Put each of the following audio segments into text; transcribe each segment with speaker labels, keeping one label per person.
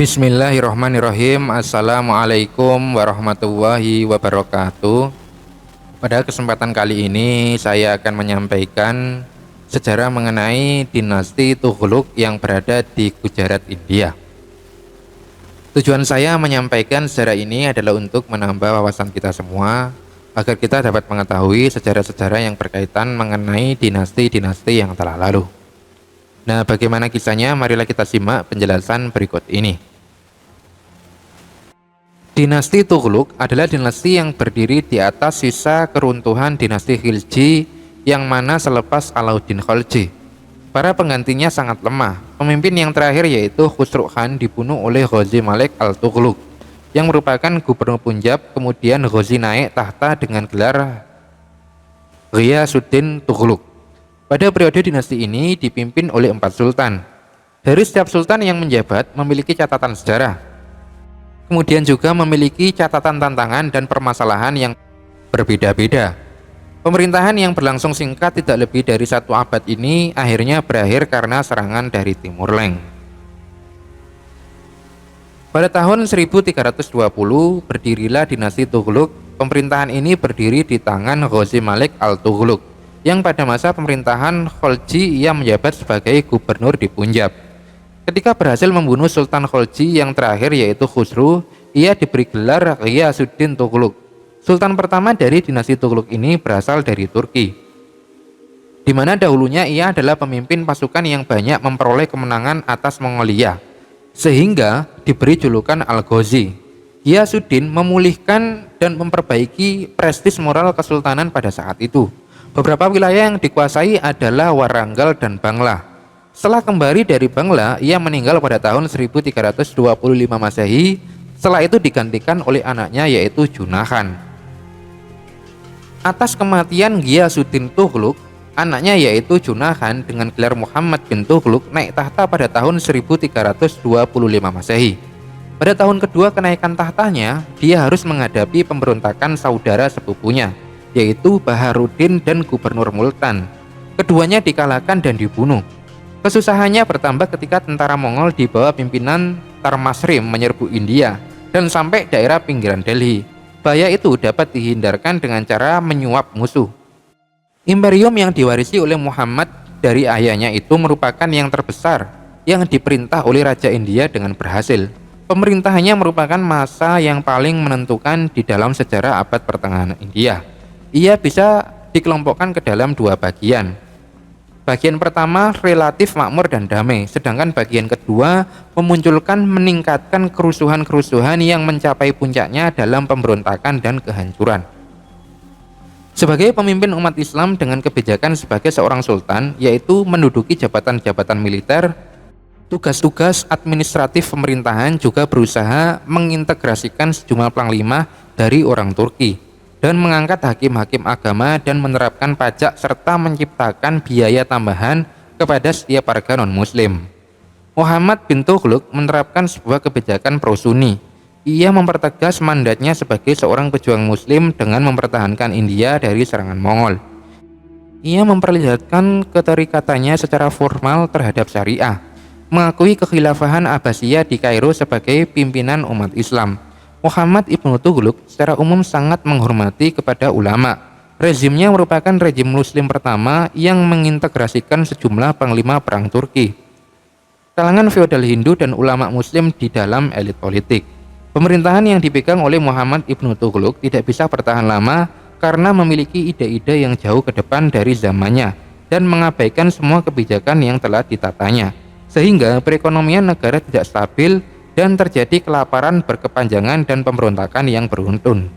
Speaker 1: Bismillahirrahmanirrahim. Assalamualaikum warahmatullahi wabarakatuh. Pada kesempatan kali ini saya akan menyampaikan sejarah mengenai dinasti Tughluk yang berada di Gujarat, India. Tujuan saya menyampaikan sejarah ini adalah untuk menambah wawasan kita semua agar kita dapat mengetahui sejarah-sejarah yang berkaitan mengenai dinasti-dinasti yang telah lalu. Nah, bagaimana kisahnya? Marilah kita simak penjelasan berikut ini. Dinasti Tughluk adalah dinasti yang berdiri di atas sisa keruntuhan dinasti Khilji yang mana selepas Alauddin Khalji. Para penggantinya sangat lemah. Pemimpin yang terakhir yaitu Khusru Khan dibunuh oleh Ghazi Malik al-Tughluk yang merupakan gubernur Punjab. Kemudian Ghazi naik tahta dengan gelar Ghiyasuddin Tughluk. Pada periode dinasti ini dipimpin oleh 4 sultan. Dari setiap sultan yang menjabat memiliki catatan sejarah. Kemudian juga memiliki catatan tantangan dan permasalahan yang berbeda-beda. Pemerintahan yang berlangsung singkat tidak lebih dari 1 abad ini akhirnya berakhir karena serangan dari Timur Leng. Pada tahun 1320 berdirilah dinasti Tughluk. Pemerintahan ini berdiri di tangan Ghazi Malik al-Tughluk yang pada masa pemerintahan Khalji ia menjabat sebagai gubernur di Punjab. Ketika berhasil membunuh Sultan Khalji yang terakhir yaitu Khusru, ia diberi gelar Ghiyasuddin Tughluk. Sultan pertama dari dinasti Tughluk ini berasal dari Turki, di mana dahulunya ia adalah pemimpin pasukan yang banyak memperoleh kemenangan atas Mongolia, sehingga diberi julukan Al-Ghazi. Ghiyasuddin memulihkan dan memperbaiki prestis moral kesultanan pada saat itu. Beberapa wilayah yang dikuasai adalah Warangal dan Bangla. Setelah kembali dari Bangla, ia meninggal pada tahun 1325 Masehi. Setelah itu digantikan oleh anaknya yaitu Junah Khan. Atas kematian Ghiyasuddin Tughluk, anaknya yaitu Junah Khan dengan gelar Muhammad bin Tughluk naik tahta pada tahun 1325 Masehi. Pada tahun kedua kenaikan tahtanya, dia harus menghadapi pemberontakan saudara sepupunya, yaitu Baharuddin dan Gubernur Multan. Keduanya dikalahkan dan dibunuh. Kesusahannya bertambah ketika tentara Mongol di bawah pimpinan Tarmasrim menyerbu India dan sampai daerah pinggiran Delhi. Bahaya itu dapat dihindarkan dengan cara menyuap musuh. Imperium yang diwarisi oleh Muhammad dari ayahnya itu merupakan yang terbesar yang diperintah oleh Raja India dengan berhasil. Pemerintahannya merupakan masa yang paling menentukan di dalam sejarah abad pertengahan India. Ia bisa dikelompokkan ke dalam 2 bagian. Bagian pertama relatif makmur dan damai, sedangkan bagian kedua meningkatkan kerusuhan-kerusuhan yang mencapai puncaknya dalam pemberontakan dan kehancuran. Sebagai pemimpin umat Islam dengan kebijakan sebagai seorang sultan, yaitu menduduki jabatan-jabatan militer, tugas-tugas administratif pemerintahan juga berusaha mengintegrasikan sejumlah panglima dari orang Turki dan mengangkat hakim-hakim agama dan menerapkan pajak serta menciptakan biaya tambahan kepada setiap warga non-muslim. Muhammad bin Tughluk menerapkan sebuah kebijakan pro-Sunni. Ia mempertegas mandatnya sebagai seorang pejuang muslim dengan mempertahankan India dari serangan Mongol. Ia memperlihatkan keterikatannya secara formal terhadap syariah, mengakui kekhilafahan Abbasiyah di Kairo sebagai pimpinan umat Islam. Muhammad ibnu Tughluk secara umum sangat menghormati kepada ulama. Rezimnya merupakan rezim muslim pertama yang mengintegrasikan sejumlah panglima perang Turki, kalangan feodal Hindu dan ulama muslim di dalam elit politik. Pemerintahan yang dipegang oleh Muhammad ibnu Tughluk tidak bisa bertahan lama karena memiliki ide-ide yang jauh ke depan dari zamannya dan mengabaikan semua kebijakan yang telah ditatanya, sehingga perekonomian negara tidak stabil dan terjadi kelaparan berkepanjangan dan pemberontakan yang beruntun.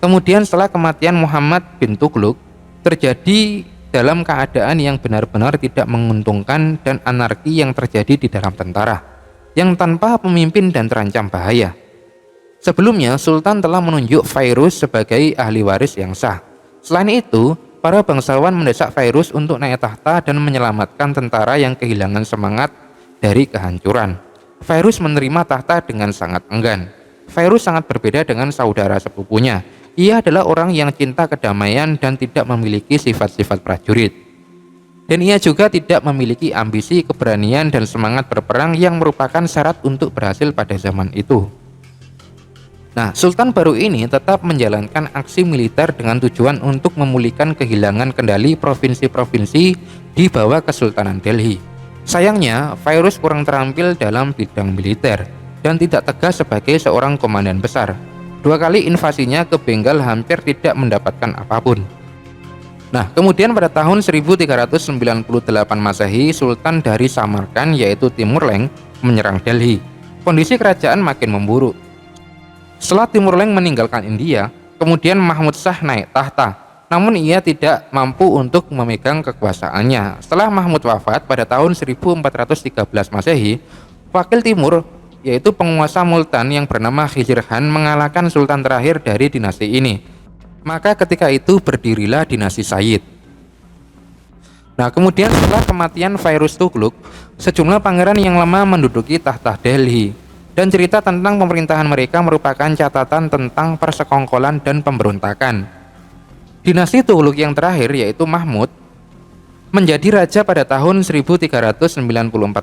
Speaker 1: Kemudian setelah kematian Muhammad bin Tughluk, terjadi dalam keadaan yang benar-benar tidak menguntungkan dan anarki yang terjadi di dalam tentara, yang tanpa pemimpin dan terancam bahaya. Sebelumnya, Sultan telah menunjuk Fairuz sebagai ahli waris yang sah. Selain itu, para bangsawan mendesak Fairuz untuk naik tahta dan menyelamatkan tentara yang kehilangan semangat dari kehancuran. Fairuz menerima tahta dengan sangat enggan. Fairuz sangat berbeda dengan saudara sepupunya. Ia adalah orang yang cinta kedamaian dan tidak memiliki sifat-sifat prajurit. Dan ia juga tidak memiliki ambisi, keberanian, dan semangat berperang yang merupakan syarat untuk berhasil pada zaman itu. Nah, Sultan baru ini tetap menjalankan aksi militer dengan tujuan untuk memulihkan kehilangan kendali provinsi-provinsi di bawah Kesultanan Delhi. Sayangnya, Fairuz kurang terampil dalam bidang militer dan tidak tegas sebagai seorang komandan besar. 2 kali invasinya ke Bengal hampir tidak mendapatkan apapun. Nah, kemudian pada tahun 1398 Masehi, Sultan dari Samarkand yaitu Timur Leng menyerang Delhi. Kondisi kerajaan makin memburuk. Setelah Timur Leng meninggalkan India, kemudian Mahmud Shah naik tahta. Namun ia tidak mampu untuk memegang kekuasaannya. Setelah Mahmud wafat pada tahun 1413 Masehi, wakil timur yaitu penguasa Multan yang bernama Khizr Khan mengalahkan sultan terakhir dari dinasti ini. Maka ketika itu berdirilah dinasti Sayyid. Nah, kemudian setelah kematian Fairuz Tughlaq, sejumlah pangeran yang lama menduduki tahta Delhi. Dan cerita tentang pemerintahan mereka merupakan catatan tentang persekongkolan dan pemberontakan. Dinasti Tughlaq yang terakhir yaitu Mahmud menjadi raja pada tahun 1394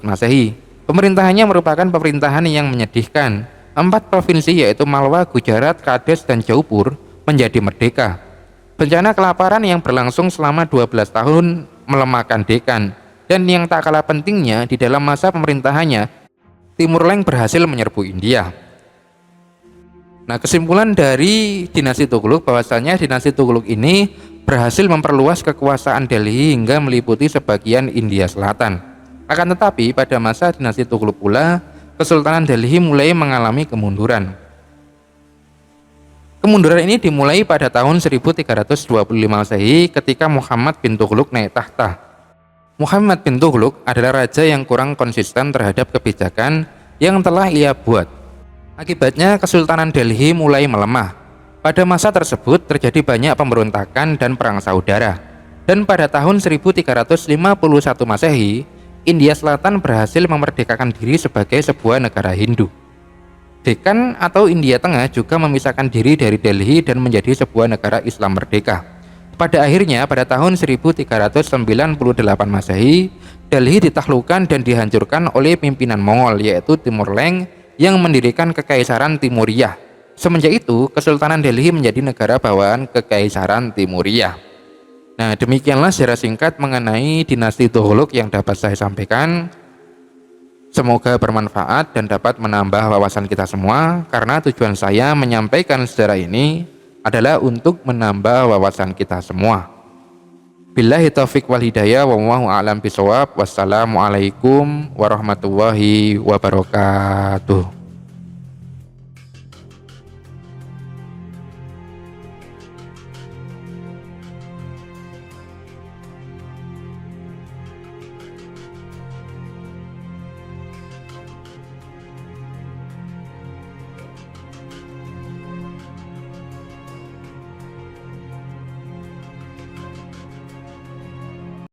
Speaker 1: Masehi. Pemerintahannya merupakan pemerintahan yang menyedihkan. 4 provinsi yaitu Malwa, Gujarat, Kades, dan Jaipur menjadi merdeka. Bencana kelaparan yang berlangsung selama 12 tahun melemahkan Dekan, dan yang tak kalah pentingnya di dalam masa pemerintahannya, Timur Leng berhasil menyerbu India. Nah, kesimpulan dari dinasti Tughlaq bahwasanya dinasti Tughlaq ini berhasil memperluas kekuasaan Delhi hingga meliputi sebagian India Selatan. Akan tetapi pada masa dinasti Tughlaq pula, Kesultanan Delhi mulai mengalami kemunduran. Kemunduran ini dimulai pada tahun 1325 Masehi ketika Muhammad bin Tughlaq naik tahta. Muhammad bin Tughlaq adalah raja yang kurang konsisten terhadap kebijakan yang telah ia buat. Akibatnya Kesultanan Delhi mulai melemah. Pada masa tersebut terjadi banyak pemberontakan dan perang saudara. Dan pada tahun 1351 Masehi, India Selatan berhasil memerdekakan diri sebagai sebuah negara Hindu. Dekan atau India Tengah juga memisahkan diri dari Delhi dan menjadi sebuah negara Islam merdeka. Pada akhirnya pada tahun 1398 Masehi, Delhi ditaklukkan dan dihancurkan oleh pimpinan Mongol yaitu Timur Leng yang mendirikan Kekaisaran Timuriyah. Semenjak itu, Kesultanan Delhi menjadi negara bawaan Kekaisaran Timuriyah. Nah, demikianlah secara singkat mengenai dinasti Tughlaq yang dapat saya sampaikan. Semoga bermanfaat dan dapat menambah wawasan kita semua, karena tujuan saya menyampaikan sejarah ini adalah untuk menambah wawasan kita semua. Billahi taufiq wal hidayah, wallahu a'lam bishawab. Wassalamualaikum warahmatullahi wabarakatuh.